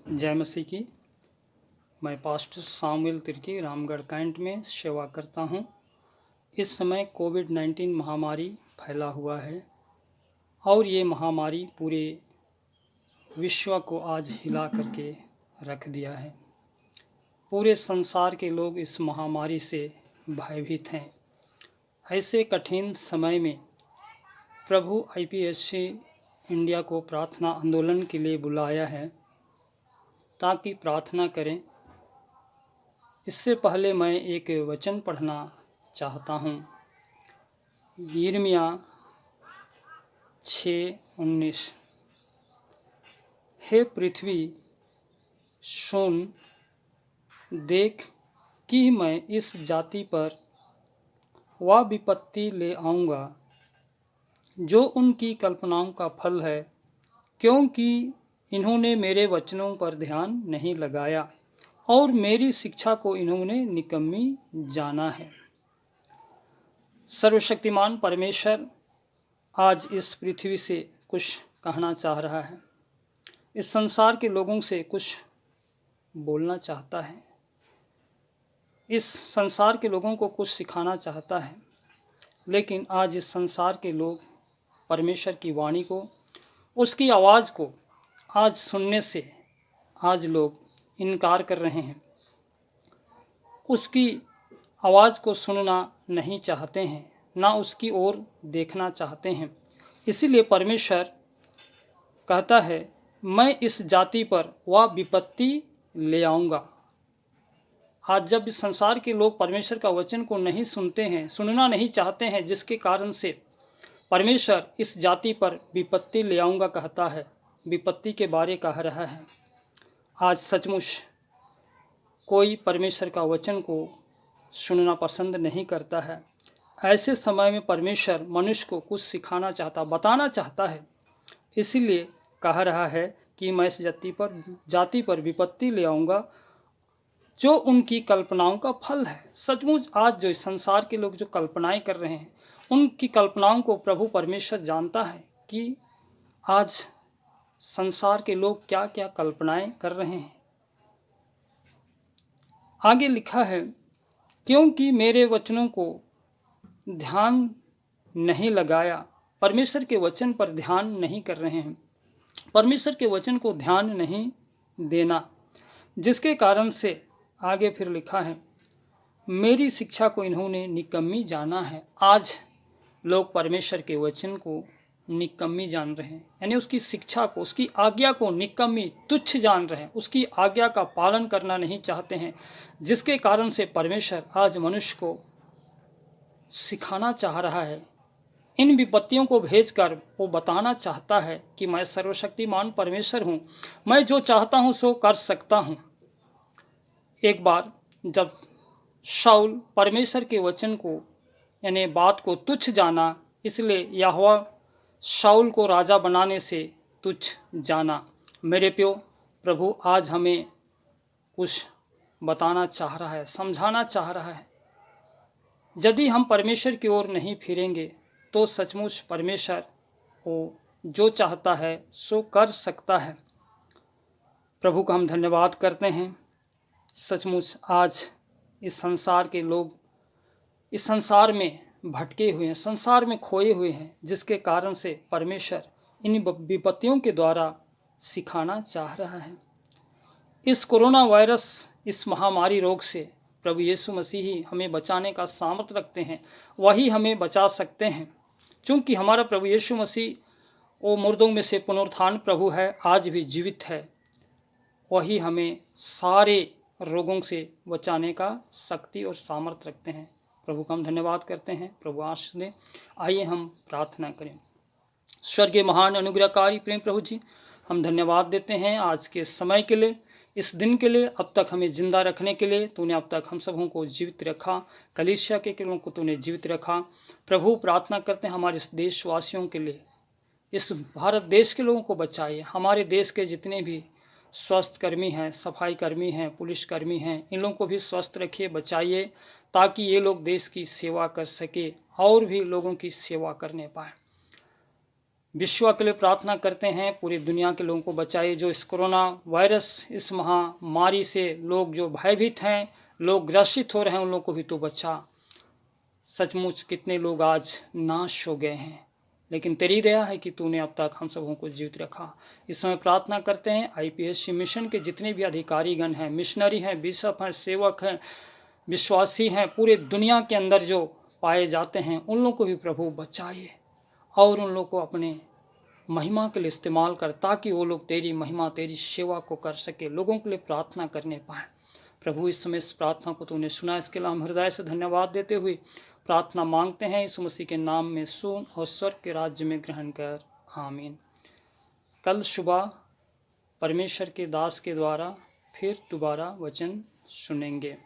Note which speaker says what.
Speaker 1: जय मसीह की। मैं पास्टर सामुएल तिर्की रामगढ़ कैंट में सेवा करता हूँ। इस समय कोविड-19 महामारी फैला हुआ है और ये महामारी पूरे विश्व को आज हिला करके रख दिया है। पूरे संसार के लोग इस महामारी से भयभीत हैं। ऐसे कठिन समय में प्रभु IPSC इंडिया को प्रार्थना आंदोलन के लिए बुलाया है ताकि प्रार्थना करें। इससे पहले मैं एक वचन पढ़ना चाहता हूँ। यिर्मयाह 6:19। हे पृथ्वी सुन, देख कि मैं इस जाति पर वह विपत्ति ले आऊँगा जो उनकी कल्पनाओं का फल है, क्योंकि इन्होंने मेरे वचनों पर ध्यान नहीं लगाया और मेरी शिक्षा को इन्होंने निकम्मी जाना है। सर्वशक्तिमान परमेश्वर आज इस पृथ्वी से कुछ कहना चाह रहा है। इस संसार के लोगों से कुछ बोलना चाहता है। इस संसार के लोगों को कुछ सिखाना चाहता है। लेकिन आज इस संसार के लोग परमेश्वर की वाणी को, उसकी आवाज़ को आज सुनने से आज लोग इनकार कर रहे हैं। उसकी आवाज़ को सुनना नहीं चाहते हैं, ना उसकी ओर देखना चाहते हैं। इसीलिए परमेश्वर कहता है, मैं इस जाति पर वह विपत्ति ले आऊँगा। आज जब इस संसार के लोग परमेश्वर का वचन को नहीं सुनते हैं, सुनना नहीं चाहते हैं, जिसके कारण से परमेश्वर इस जाति पर विपत्ति ले आऊँगा कहता है, विपत्ति के बारे कह रहा है। आज सचमुच कोई परमेश्वर का वचन को सुनना पसंद नहीं करता है। ऐसे समय में परमेश्वर मनुष्य को कुछ सिखाना चाहता, बताना चाहता है। इसीलिए कह रहा है कि मैं इस जाति पर विपत्ति ले आऊँगा जो उनकी कल्पनाओं का फल है। सचमुच आज जो इस संसार के लोग जो कल्पनाएं कर रहे हैं, उनकी कल्पनाओं को प्रभु परमेश्वर जानता है कि आज संसार के लोग क्या क्या कल्पनाएं कर रहे हैं। आगे लिखा है, क्योंकि मेरे वचनों को ध्यान नहीं लगाया। परमेश्वर के वचन पर ध्यान नहीं कर रहे हैं, परमेश्वर के वचन को ध्यान नहीं देना, जिसके कारण से आगे फिर लिखा है, मेरी शिक्षा को इन्होंने निकम्मी जाना है। आज लोग परमेश्वर के वचन को निकम्मी जान रहे हैं, यानी उसकी शिक्षा को, उसकी आज्ञा को निकम्मी, तुच्छ जान रहे हैं। उसकी आज्ञा का पालन करना नहीं चाहते हैं, जिसके कारण से परमेश्वर आज मनुष्य को सिखाना चाह रहा है। इन विपत्तियों को भेजकर वो बताना चाहता है कि मैं सर्वशक्तिमान परमेश्वर हूँ, मैं जो चाहता हूँ सो कर सकता हूँ। एक बार जब शाऊल परमेश्वर के वचन को, यानी बात को तुच्छ जाना, इसलिए यहोवा शाऊल को राजा बनाने से तुच्छ जाना। मेरे प्यो, प्रभु आज हमें कुछ बताना चाह रहा है, समझाना चाह रहा है। यदि हम परमेश्वर की ओर नहीं फिरेंगे तो सचमुच परमेश्वर वो जो चाहता है सो कर सकता है। प्रभु का हम धन्यवाद करते हैं। सचमुच आज इस संसार के लोग इस संसार में भटके हुए हैं, संसार में खोए हुए हैं, जिसके कारण से परमेश्वर इन विपत्तियों के द्वारा सिखाना चाह रहा है। इस कोरोना वायरस, इस महामारी रोग से प्रभु यीशु मसीह ही हमें बचाने का सामर्थ्य रखते हैं, वही हमें बचा सकते हैं। क्योंकि हमारा प्रभु यीशु मसीह वो मुर्दों में से पुनरुत्थान प्रभु है, आज भी जीवित है। वही हमें सारे रोगों से बचाने का शक्ति और सामर्थ्य रखते हैं। प्रभु का हम धन्यवाद करते हैं। प्रभु आशीष दें। आइए हम प्रार्थना करें। स्वर्गीय महान अनुग्रहकारी प्रेम प्रभु जी, हम धन्यवाद देते हैं आज के समय के लिए, इस दिन के लिए। अब तक हमें जिंदा रखने के लिए तूने अब तक हम सबों को जीवित रखा, कलीसिया के लोगों को तूने जीवित रखा। प्रभु प्रार्थना करते हैं हमारे इस देशवासियों के लिए, इस भारत देश के लोगों को बचाइए। हमारे देश के जितने भी स्वास्थ्य कर्मी हैं, सफाई कर्मी हैं, पुलिस कर्मी हैं, इन लोगों को भी स्वस्थ रखिए, बचाइए, ताकि ये लोग देश की सेवा कर सके और भी लोगों की सेवा करने पाए। विश्व के लिए प्रार्थना करते हैं, पूरी दुनिया के लोगों को बचाइए। जो इस कोरोना वायरस, इस महामारी से लोग जो भयभीत हैं, लोग ग्रसित हो रहे हैं, उन लोगों को भी तू बचा। सचमुच कितने लोग आज नाश हो गए हैं, लेकिन तेरी दया है कि तूने अब तक हम सबों को जीवित रखा। इस समय प्रार्थना करते हैं IPSC मिशन के जितने भी अधिकारीगण हैं, मिशनरी हैं, बिशप हैं, सेवक हैं, विश्वासी हैं, पूरे दुनिया के अंदर जो पाए जाते हैं, उन लोगों को भी प्रभु बचाइए और उन लोगों को अपने महिमा के लिए इस्तेमाल कर, ताकि वो लोग तेरी महिमा, तेरी सेवा को कर सके, लोगों के लिए प्रार्थना करने पाए। प्रभु इस समय इस प्रार्थना को तूने सुना, इसके लिए हम हृदय से धन्यवाद देते हुए प्रार्थना मांगते हैं यीशु मसीह के नाम में। सुन और स्वर्ग के राज्य में ग्रहण कर, आमीन। कल सुबह परमेश्वर के दास के द्वारा फिर दोबारा वचन सुनेंगे।